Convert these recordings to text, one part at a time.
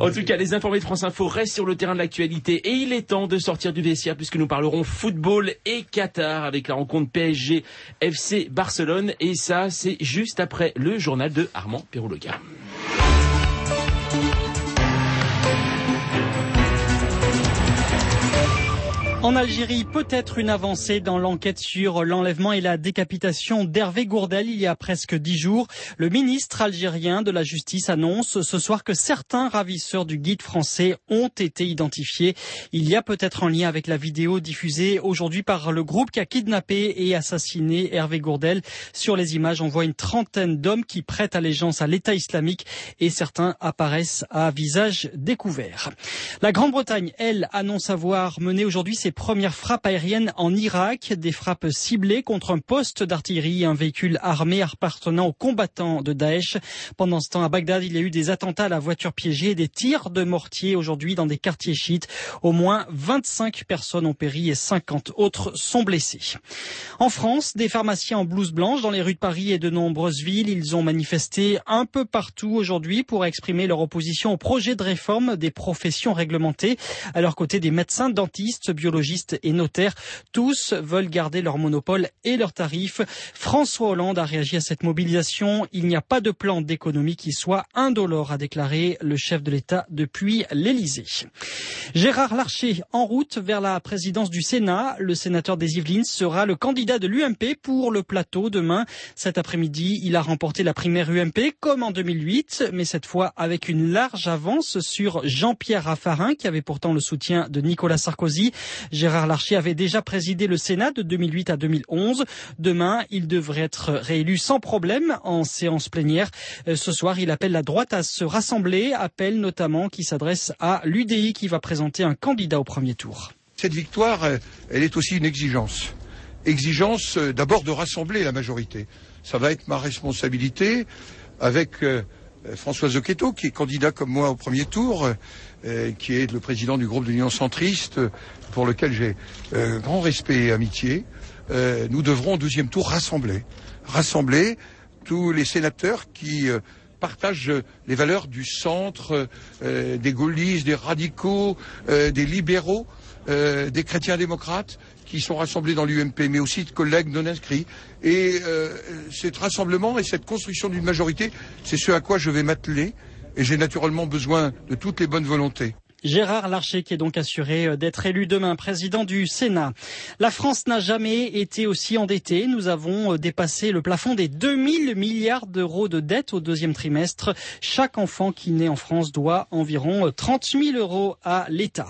En tout cas, les informés de France Info restent sur le terrain de l'actualité et il est temps de sortir du vestiaire puisque nous parlerons football et Qatar avec la rencontre PSG FC Barcelone et ça c'est juste après le journal de Armand Perrouloga. En Algérie, peut-être une avancée dans l'enquête sur l'enlèvement et la décapitation d'Hervé Gourdel il y a presque 10 jours. Le ministre algérien de la Justice annonce ce soir que certains ravisseurs du guide français ont été identifiés. Il y a peut-être un lien avec la vidéo diffusée aujourd'hui par le groupe qui a kidnappé et assassiné Hervé Gourdel. Sur les images, on voit une trentaine d'hommes qui prêtent allégeance à l'État islamique et certains apparaissent à visage découvert. La Grande-Bretagne, elle, annonce avoir mené aujourd'hui ses premières frappes aériennes en Irak, des frappes ciblées contre un poste d'artillerie et un véhicule armé appartenant aux combattants de Daesh. Pendant ce temps, à Bagdad, il y a eu des attentats à la voiture piégée et des tirs de mortier aujourd'hui dans des quartiers chiites. Au moins 25 personnes ont péri et 50 autres sont blessées. En France, des pharmaciens en blouse blanche dans les rues de Paris et de nombreuses villes. Ils ont manifesté un peu partout aujourd'hui pour exprimer leur opposition au projet de réforme des professions réglementées. À leur côté, des médecins, dentistes, biologistes et notaires, tous veulent garder leur monopole et leurs tarifs. François Hollande a réagi à cette mobilisation. Il n'y a pas de plan d'économie qui soit indolore, a déclaré le chef de l'État depuis l'Élysée. Gérard Larcher, en route vers la présidence du Sénat. Le sénateur des Yvelines sera le candidat de l'UMP pour le plateau demain. Cet après-midi, il a remporté la primaire UMP comme en 2008, mais cette fois avec une large avance sur Jean-Pierre Raffarin, qui avait pourtant le soutien de Nicolas Sarkozy. Gérard Larcher avait déjà présidé le Sénat de 2008 à 2011. Demain, il devrait être réélu sans problème en séance plénière. Ce soir, il appelle la droite à se rassembler, appel notamment qui s'adresse à l'UDI qui va présenter un candidat au premier tour. Cette victoire, elle est aussi une exigence. Exigence d'abord de rassembler la majorité. Ça va être ma responsabilité avec François Zocchetto, qui est candidat comme moi au premier tour, qui est le président du groupe de l'Union centriste, pour lequel j'ai grand respect et amitié. Nous devrons au deuxième tour rassembler tous les sénateurs qui partagent les valeurs du centre, des gaullistes, des radicaux, des libéraux, des chrétiens démocrates, qui sont rassemblés dans l'UMP, mais aussi de collègues non inscrits. Et cet rassemblement et cette construction d'une majorité, c'est ce à quoi je vais m'atteler. Et j'ai naturellement besoin de toutes les bonnes volontés. Gérard Larcher qui est donc assuré d'être élu demain président du Sénat. La France n'a jamais été aussi endettée. Nous avons dépassé le plafond des 2000 milliards d'euros de dette au deuxième trimestre. Chaque enfant qui naît en France doit environ 30 000 euros à l'État.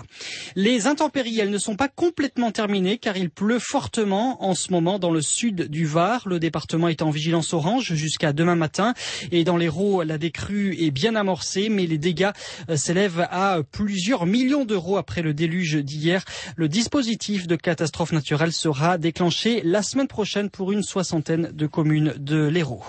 Les intempéries, elles ne sont pas complètement terminées car il pleut fortement en ce moment dans le sud du Var. Le département est en vigilance orange jusqu'à demain matin. Et dans l'Hérault, la décrue est bien amorcée, mais les dégâts s'élèvent à plusieurs millions d'euros après le déluge d'hier. Le dispositif de catastrophe naturelle sera déclenché la semaine prochaine pour une soixantaine de communes de l'Hérault.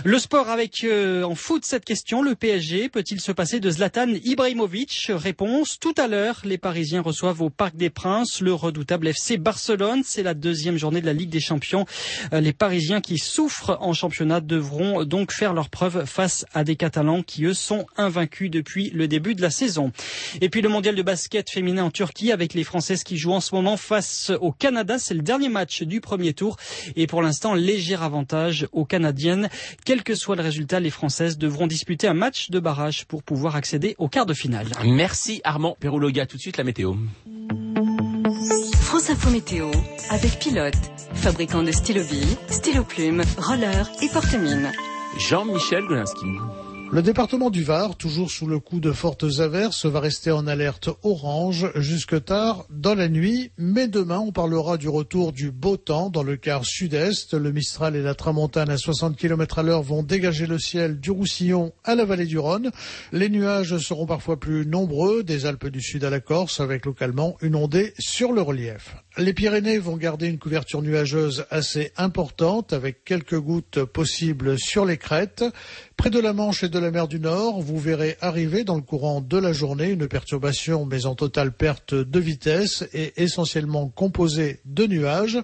Le sport avec en foot cette question, le PSG peut-il se passer de Zlatan Ibrahimovic? Réponse tout à l'heure. Les Parisiens reçoivent au Parc des Princes le redoutable FC Barcelone. C'est la deuxième journée de la Ligue des Champions. Les Parisiens qui souffrent en championnat devront donc faire leurs preuves face à des Catalans qui eux sont invaincus depuis le début de la saison. Et puis le mondial de basket féminin en Turquie avec les Françaises qui jouent en ce moment face au Canada. C'est le dernier match du premier tour et pour l'instant, léger avantage aux Canadiennes. Quel que soit le résultat, les Françaises devront disputer un match de barrage pour pouvoir accéder au quart de finale. Merci Armand Perrouloga. Tout de suite la météo. France Info Météo avec Pilote, fabricant de stylo-billes, stylo-plumes, rollers et porte-mines. Jean-Michel Golinski. Le département du Var, toujours sous le coup de fortes averses, va rester en alerte orange jusque tard dans la nuit. Mais demain, on parlera du retour du beau temps dans le quart sud-est. Le Mistral et la Tramontane à 60 km à l'heure vont dégager le ciel du Roussillon à la vallée du Rhône. Les nuages seront parfois plus nombreux des Alpes du Sud à la Corse, avec localement une ondée sur le relief. Les Pyrénées vont garder une couverture nuageuse assez importante avec quelques gouttes possibles sur les crêtes. Près de la Manche et de la mer du Nord, vous verrez arriver dans le courant de la journée une perturbation mais en totale perte de vitesse et essentiellement composée de nuages.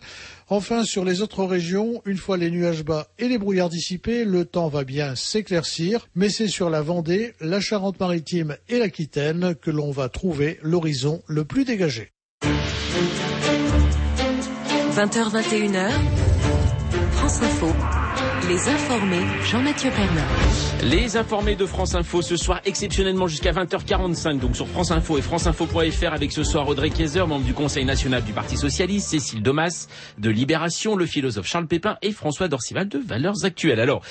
Enfin, sur les autres régions, une fois les nuages bas et les brouillards dissipés, le temps va bien s'éclaircir, mais c'est sur la Vendée, la Charente-Maritime et l'Aquitaine que l'on va trouver l'horizon le plus dégagé. 20h-21h, France Info. Les informés, Jean-Mathieu Pernin. Les informés de France Info ce soir exceptionnellement jusqu'à 20h45 donc sur France Info et franceinfo.fr avec ce soir Audrey Keyser, membre du Conseil national du Parti socialiste, Cécile Domas de Libération, le philosophe Charles Pépin et François Dorcival de Valeurs Actuelles. Alors